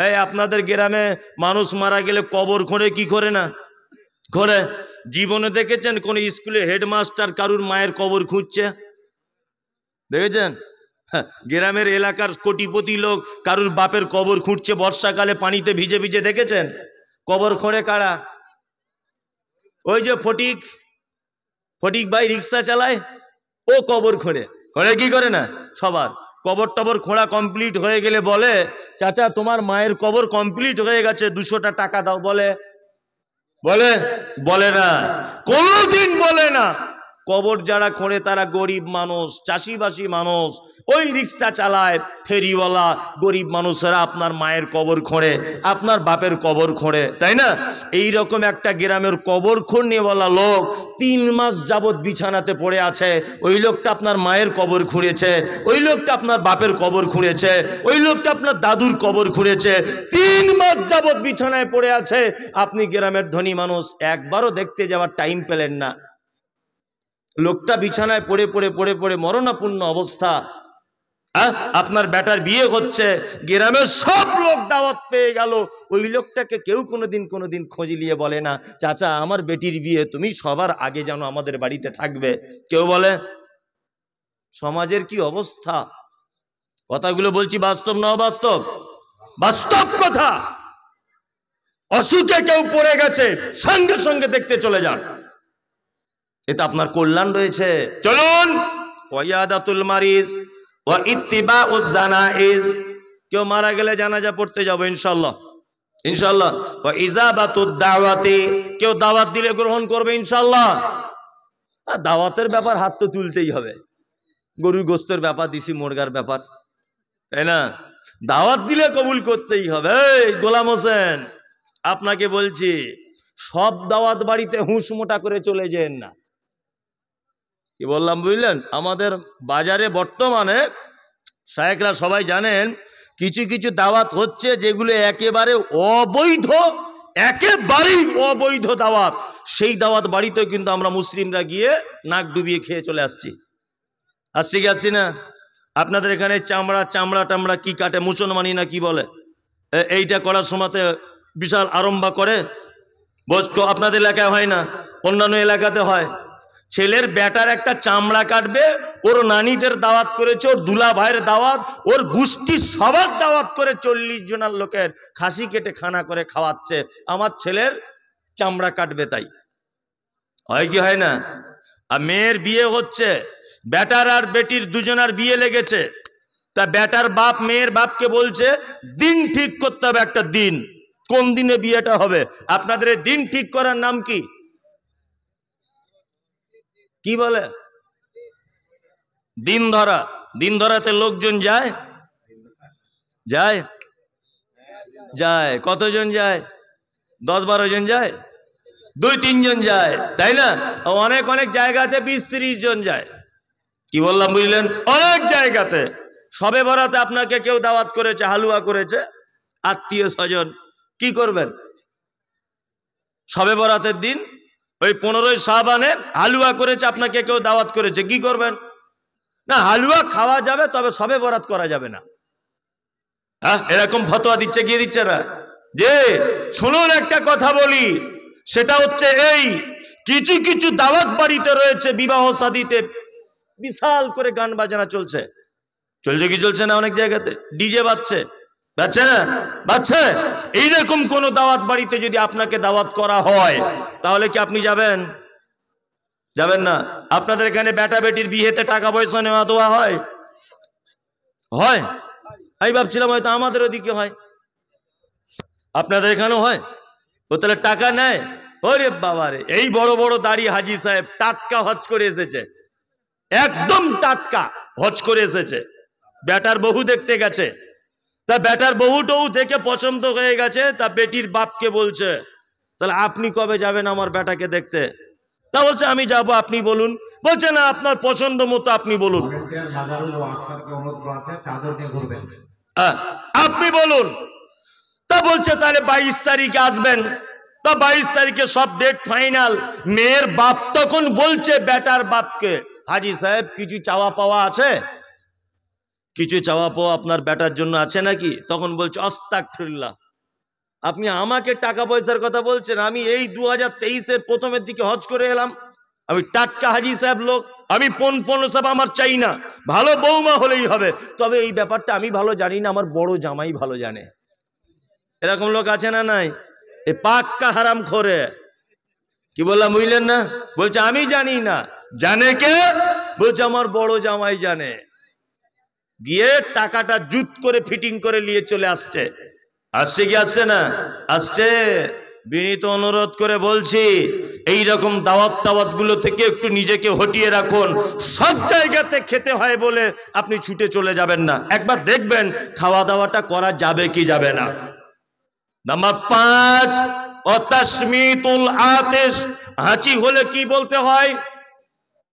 এই আপনাদের গ্রামে মানুষ মারা গেলে কবর খোঁড়ে কি করে না? করে। জীবনে দেখেছেন কোন স্কুলে হেডমাস্টার কারুর মায়ের কবর খুঁজছে? দেখেছেন? গ্রামের এলাকার কোটিপতি লোক কারুর বাপের কবর খুঁড়ছে বর্ষাকালে পানিতে ভিজে ভিজে, দেখেছেন? কবর খোঁড়ে কারা? ওই যে ফটিক ভাই রিক্সা চালায়, ও কবর খোঁড়ে। করে কি করে না? সবার কবর টবর খোঁড়া কমপ্লিট হয়ে গেলে বলে, চাচা তোমার মায়ের কবর কমপ্লিট হয়ে গেছে, 200টা টাকা দাও। বলে বলে না, কোনোদিন বলে না। কবর যারা খোঁড়ে তারা গরিব মানুষ, চাষিবাসী মানুষ, ওই রিক্সা চালায়, ফেরিওয়ালা, গরিব মানুষেরা আপনার মায়ের কবর খোঁড়ে, আপনার বাপের কবর খোঁড়ে, তাই না? এই রকম একটা গ্রামের কবর খোঁড়নেওয়ালা লোক 3 মাস যাবৎ বিছানাতে পড়ে আছে। ওই লোকটা আপনার মায়ের কবর খুঁড়েছে, ওই লোকটা আপনার বাপের কবর খুঁড়েছে, ওই লোকটা আপনার দাদুর কবর খুঁড়েছে। 3 মাস যাবৎ বিছানায় পড়ে আছে। আপনি গ্রামের ধনী মানুষ, একবারও দেখতে যাওয়ার টাইম পেলেন না। লোকটা বিছানায় পড়ে পড়ে মরণাপন্ন অবস্থা। আপনার বেটার বিয়ে হচ্ছে, গ্রামের সব লোক দাওয়াত পেয়ে গেল, ওই লোকটাকে কেউ কোনোদিন খোঁজ নিয়ে বলে না, চাচা আমার বেটির বিয়ে, তুমি সবার আগে যেন আমাদের বাড়িতে থাকবে। কেউ বলে? সমাজের কি অবস্থা! কথাগুলো বলছি বাস্তব না অবাস্তব? বাস্তব কথা। অসুখে কেউ পড়ে গেছে, সঙ্গে সঙ্গে দেখতে চলে যান, এটা আপনার কল্যাণ রয়েছে। চলুন, ওয়ায়াদাতুল মারিজ ওয়া ইত্তিবাউজ জানাইজ, কেউ মারা গেলে জানাজা পড়তে যাবো ইনশাআল্লাহ। ওয়া ইজাবাতুদ দাওয়াতি, কেউ দাওয়াত দিলে গ্রহণ করবে ইনশাআল্লাহ। দাওয়াতের ব্যাপার হাত তো তুলতেই হবে। গরুর গোস্তের ব্যাপার, দিছি মুরগার ব্যাপার, তাই না? দাওয়াত দিলে কবুল করতেই হবে। গোলাম হোসেন, আপনাকে বলছি, সব দাওয়াত বাড়িতে হুঁশ মোটা করে চলে যেন না। কি বললাম বুঝলেন? আমাদের বাজারে বর্তমানে শায়েখরা সবাই জানেন, কিছু কিছু দাওয়াত হচ্ছে যেগুলো একেবারেই অবৈধ দাওয়াত। সেই দাওয়াত বাড়িতেও কিন্তু আমরা মুসলিমরা গিয়ে নাক ডুবিয়ে খেয়ে চলে আসছি না? আপনাদের এখানে চামড়া কি কাটে, মুসলমানি না কি বলে, এইটা করার সময়তে বিশাল আরম্ভ করে। আপনাদের এলাকায় হয় না, অন্যান্য এলাকাতে হয়। ছেলের বেটার একটা চামড়া কাটবে, ওর নানিদের দাওয়াত করেছে, ওর দুলা ভাইয়ের দাওয়াত, ওর গোষ্ঠীর সবার দাওয়াত করে 40 জনের লোকের খাসি কেটে খানা করে খাওয়াচ্ছে, আমার ছেলের চামড়া কাটবে। তাই হয় কি হয় না? আর মেয়ের বিয়ে হচ্ছে, বেটার আর বেটির দুজনার বিয়ে লেগেছে, তা বেটার বাপ মেয়ের বাপকে বলছে দিন ঠিক করতে হবে, একটা দিন, কোন দিনে বিয়েটা হবে। আপনাদের দিন ঠিক করার নাম কি? কি বলে? দিন ধরা। দিন ধরাতে লোকজন যায়? কতজন যায়? 10-12 জন যায়, 2-3 জন যায়, তাই না? অনেক জায়গাতে 20-30 জন যায়। কি বললাম বুঝলেন? অনেক জায়গাতে সবে বরাতে আপনাকে কেউ দাওয়াত করেছে, হালুয়া করেছে, আত্মীয় স্বজন, কি করবেন? সবে বরাতের দিন ওই 15ই শাবানে হালুয়া করেছে, আপনাকে কেউ দাওয়াত করেছে, কি করবেন? না, হালুয়া খাওয়া যাবে, তবে সবে বরাত করা যাবে না। এরকম ফতোয়া দিচ্ছে, গিয়ে দিচ্ছে না। যে শুনুন, একটা কথা বলি, সেটা হচ্ছে এই, কিছু কিছু দাওয়াত বাড়িতে রয়েছে, বিবাহ শাদীতে বিশাল করে গান বাজনা চলছে কি চলছে না? অনেক জায়গাতে ডিজে বাজছে না? এইরকম কোন দাওয়াত বাড়িতে যদি আপনাকে দাওয়াত করা হয়, তাহলে কি আপনি যাবেন না? আপনাদের এখানে বেটা বেটির বিয়েতে টাকা পয়সা নেওয়া দেওয়া হয়? আমি ভাবছিলাম হয়তো আমাদের ওদিকে হয়, আপনাদের এখানেও হয়। ও তাহলে টাকা নেয়? ওরে বাবারে, এই বড় বড় দাড়ি হাজি সাহেব টাটকা হজ করে এসেছে, একদম টাটকা হজ করে এসেছে, বেটার বহু দেখতে গেছে, তা বেটার বহুটাও থেকে পছন্দ হয়ে গেছে, তা বেটির বাপকে বলছে, তাহলে আপনি কবে যাবেন আমার বেটাকে দেখতে? তা বলছে আমি যাব, আপনি বলুন। বলছে না, আপনার পছন্দ মতো আপনি বলুন, আপনি বলুন। তা বলছে তাহলে 22 তারিখে আসবেন। তা 22 তারিখে সব ডেট ফাইনাল। মেয়ের বাপ তখন বলছে বেটার বাপকে, হাজি সাহেব কিছু চাওয়া পাওয়া আছে? কিছু চাওয়া পাওয়া আপনার বেটার জন্য আছে নাকি? তখন বলছে আস্তাগফিরুল্লাহ, আপনি আমাকে টাকা পয়সার কথা বলছেন? আমি এই 2023-এর প্রথমের দিকে হজ করে এলাম, আমি টাটকা হাজি সাহেব লোক, আমি পন সব আমার চাই না, ভালো বৌমা হলেই হবে। তবে এই ব্যাপারটা আমি ভালো জানি না, আমার বড় জামাই ভালো জানে। এরকম লোক আছে না নাই? এ পাক্কা হারাম খোরে। কি বললাম বুঝলেন না? বলছে আমি জানি না। জানে কে? বলছে আমার বড় জামাই জানে। গিয়ে টাকাটা জুত করে ফিটিং করে নিয়ে চলে আসছে। আসছে কি আসছে না? আসছে। বিনীত অনুরোধ করে বলছি, এই রকম দাওয়াত গুলো থেকে একটু নিজেকে হটিয়ে রাখুন। সব জায়গাতে খেতে হয় বলে আপনি ছুটে চলে যাবেন না, একবার দেখবেন খাওয়া দাওয়াটা করা যাবে কি যাবে না। নাম্বার 5, অতাসমিতুল আতিশ, হাঁচি হলে কি বলতে হয়?